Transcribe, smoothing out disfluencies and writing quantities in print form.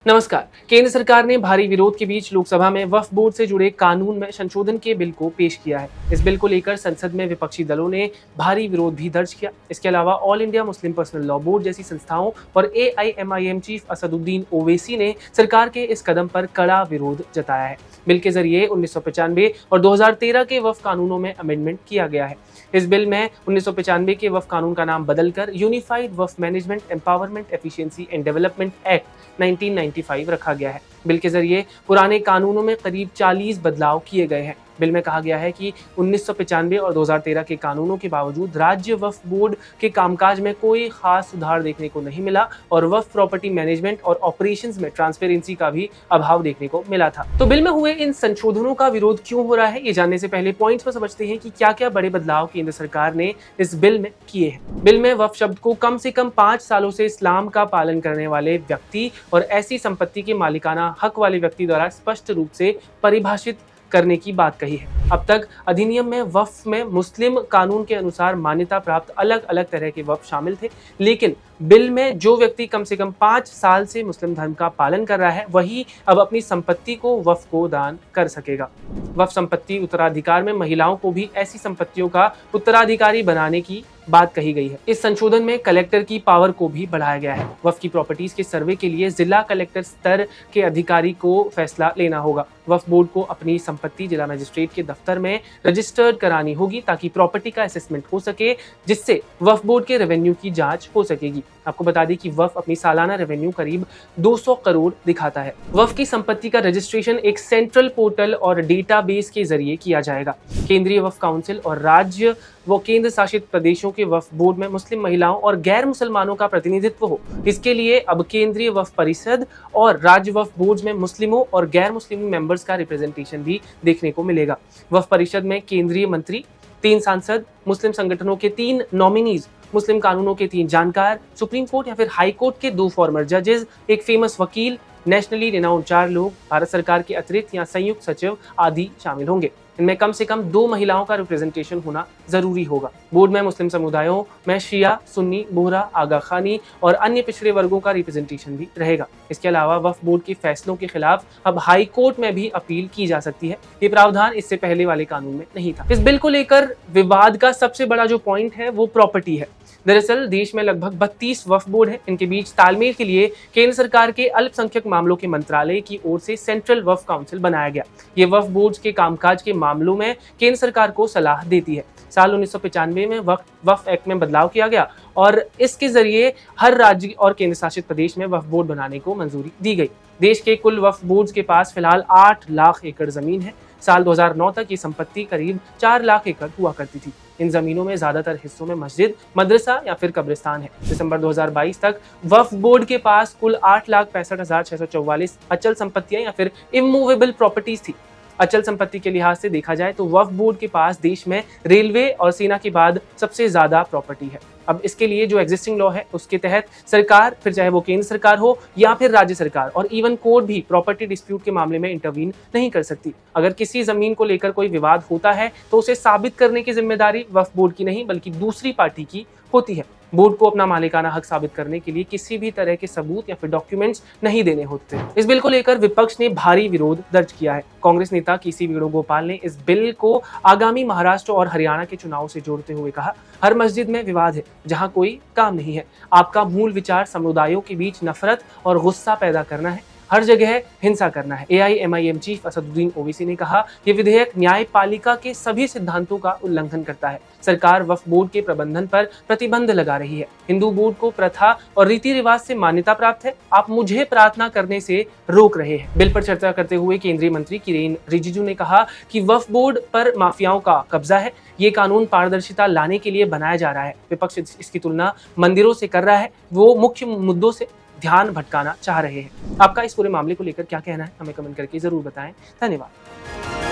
नमस्कार। केंद्र सरकार ने भारी विरोध के बीच लोकसभा में वक्फ बोर्ड से जुड़े कानून में संशोधन के बिल को पेश किया है। इस बिल को लेकर संसद में विपक्षी दलों ने भारी विरोध भी दर्ज किया। इसके अलावा all India Muslim personal law board जैसी संस्थाओं और AIMIM चीफ असदुद्दीन ओवैसी ने सरकार के इस कदम पर कड़ा विरोध जताया है। बिल के जरिए 1995 और 2013 के वक्फ कानूनों में अमेंडमेंट किया गया है। इस बिल में 1995 के वक्फ कानून का नाम बदलकर unified Waqf management empowerment efficiency and development act 1995 रखा गया है। बिल के जरिए पुराने कानूनों में करीब 40 बदलाव किए गए हैं। बिल में कहा गया है कि 1995 और 2013 के कानूनों के बावजूद राज्य वक्फ बोर्ड के कामकाज में कोई खास सुधार देखने को नहीं मिला और वक्फ प्रॉपर्टी मैनेजमेंट और ऑपरेशंस में ट्रांसपेरेंसी का भी अभाव देखने को मिला था। तो बिल में हुए इन संशोधनों का विरोध क्यों हो रहा है, ये जानने से पहले पॉइंट्स पर समझते हैं कि क्या क्या बड़े बदलाव केंद्र सरकार ने इस बिल में किए हैं। बिल में वक्फ शब्द को कम से कम 5 सालों से इस्लाम का पालन करने वाले व्यक्ति और ऐसी संपत्ति के मालिकाना हक वाले व्यक्ति द्वारा स्पष्ट रूप से परिभाषित करने की बात कही है। अब तक अधिनियम में वक्फ में मुस्लिम कानून के अनुसार मान्यता प्राप्त अलग अलग तरह के वक्फ शामिल थे, लेकिन बिल में जो व्यक्ति कम से कम 5 साल से मुस्लिम धर्म का पालन कर रहा है वही अब अपनी संपत्ति को वक्फ को दान कर सकेगा। वक्फ संपत्ति उत्तराधिकार में महिलाओं को भी ऐसी संपत्तियों का उत्तराधिकारी बनाने की बात कही गई है। इस संशोधन में कलेक्टर की पावर को भी बढ़ाया गया है। वक्फ की प्रॉपर्टीज के सर्वे के लिए जिला कलेक्टर स्तर के अधिकारी को फैसला लेना होगा। वक्फ बोर्ड को अपनी संपत्ति जिला मजिस्ट्रेट के दफ्तर में रजिस्टर्ड करानी होगी ताकि प्रॉपर्टी का असेसमेंट हो सके, जिससे वक्फ बोर्ड के रेवेन्यू की जांच हो सकेगी। आपको बता दें कि वक्फ अपनी सालाना रेवेन्यू करीब 200 करोड़ दिखाता है। वक्फ की संपत्ति का रजिस्ट्रेशन एक सेंट्रल पोर्टल और डेटाबेस के जरिए किया जाएगा। केंद्रीय वक्फ काउंसिल और राज्य व केंद्र शासित प्रदेशों के वक्फ बोर्ड में मुस्लिम महिलाओं और गैर मुसलमानों का प्रतिनिधित्व हो। इसके लिए अब केंद्रीय वक्फ परिषद और राज्य वक्फ बोर्ड में मुस्लिमों और गैर मुस्लिम मेंबर्स का रिप्रेजेंटेशन भी देखने को मिलेगा। वक्फ परिषद में केंद्रीय मंत्री, 3 सांसद, मुस्लिम संगठनों के 3 नॉमिनीज, मुस्लिम कानूनों के 3 जानकार, सुप्रीम कोर्ट या फिर हाई कोर्ट के 2 फॉर्मर जजेस, एक फेमस वकील, नेशनली रिनाउंड 4 लोग, भारत सरकार के अतिरिक्त या संयुक्त सचिव आदि शामिल होंगे। इनमें कम से कम 2 महिलाओं का रिप्रेजेंटेशन होना जरूरी होगा। बोर्ड में मुस्लिम समुदायों में शिया, सुन्नी, बोहरा, आगा खानी और अन्य पिछड़े वर्गों का रिप्रेजेंटेशन भी रहेगा। इसके अलावा वक्फ बोर्ड के फैसलों के खिलाफ अब हाई कोर्ट में भी अपील की जा सकती है। ये प्रावधान इससे पहले वाले कानून में नहीं था। इस बिल को लेकर विवाद का सबसे बड़ा जो पॉइंट है वो प्रॉपर्टी है। दरअसल देश में लगभग 32 वक्फ बोर्ड है। इनके बीच तालमेल के लिए केंद्र सरकार के अल्पसंख्यक मामलों के मंत्रालय की ओर से सेंट्रल वक्फ काउंसिल बनाया गया। ये वक्फ बोर्ड के कामकाज के मामलों में केंद्र सरकार को सलाह देती है। साल 1995 में वक्फ एक्ट में बदलाव किया गया और इसके जरिए हर राज्य और केंद्र शासित प्रदेश में वक्फ बोर्ड बनाने को मंजूरी दी गई। देश के कुल वक्फ बोर्ड के पास फिलहाल 8 लाख एकड़ जमीन है। साल 2009 तक ये संपत्ति करीब 4 लाख एकड़ हुआ करती थी। इन जमीनों में ज्यादातर हिस्सों में मस्जिद, मदरसा या फिर कब्रिस्तान है। दिसंबर 2022 तक वक्फ बोर्ड के पास कुल 8,65,644 अचल संपत्तियां या फिर इमूवेबल प्रॉपर्टीज थी। अचल संपत्ति के लिहाज से देखा जाए तो वक्फ बोर्ड के पास देश में रेलवे और सेना के बाद सबसे ज्यादा प्रॉपर्टी है। अब इसके लिए जो एग्जिस्टिंग लॉ है उसके तहत सरकार, फिर चाहे वो केंद्र सरकार हो या फिर राज्य सरकार और इवन कोर्ट भी प्रॉपर्टी डिस्प्यूट के मामले में इंटरवीन नहीं कर सकती। अगर किसी जमीन को लेकर कोई विवाद होता है तो उसे साबित करने की जिम्मेदारी वक्फ बोर्ड की नहीं बल्कि दूसरी पार्टी की होती है। बोर्ड को अपना मालिकाना हक साबित करने के लिए किसी भी तरह के सबूत या फिर डॉक्यूमेंट्स नहीं देने होते। इस बिल को लेकर विपक्ष ने भारी विरोध दर्ज किया है। कांग्रेस नेता केसी वेणुगोपाल ने इस बिल को आगामी महाराष्ट्र और हरियाणा के चुनाव से जोड़ते हुए कहा, हर मस्जिद में विवाद है जहां कोई काम नहीं है। आपका मूल विचार समुदायों के बीच नफरत और गुस्सा पैदा करना है, हर जगह हिंसा करना है। AIMIM चीफ असदुद्दीन ओवैसी ने कहा, यह विधेयक न्यायपालिका के सभी सिद्धांतों का उल्लंघन करता है। सरकार वक्फ बोर्ड के प्रबंधन पर प्रतिबंध लगा रही है। हिंदू बोर्ड को प्रथा और रीति रिवाज से मान्यता प्राप्त है। आप मुझे प्रार्थना करने से रोक रहे हैं। बिल पर चर्चा करते हुए केंद्रीय मंत्री किरेन रिजिजू ने कहा कि वक्फ बोर्ड पर माफियाओं का कब्जा है। ये कानून पारदर्शिता लाने के लिए बनाया जा रहा है। विपक्ष इसकी तुलना मंदिरों से कर रहा है। वो मुख्य मुद्दों से ध्यान भटकाना चाह रहे हैं। आपका इस पूरे मामले को लेकर क्या कहना है, हमें कमेंट करके जरूर बताएं। धन्यवाद।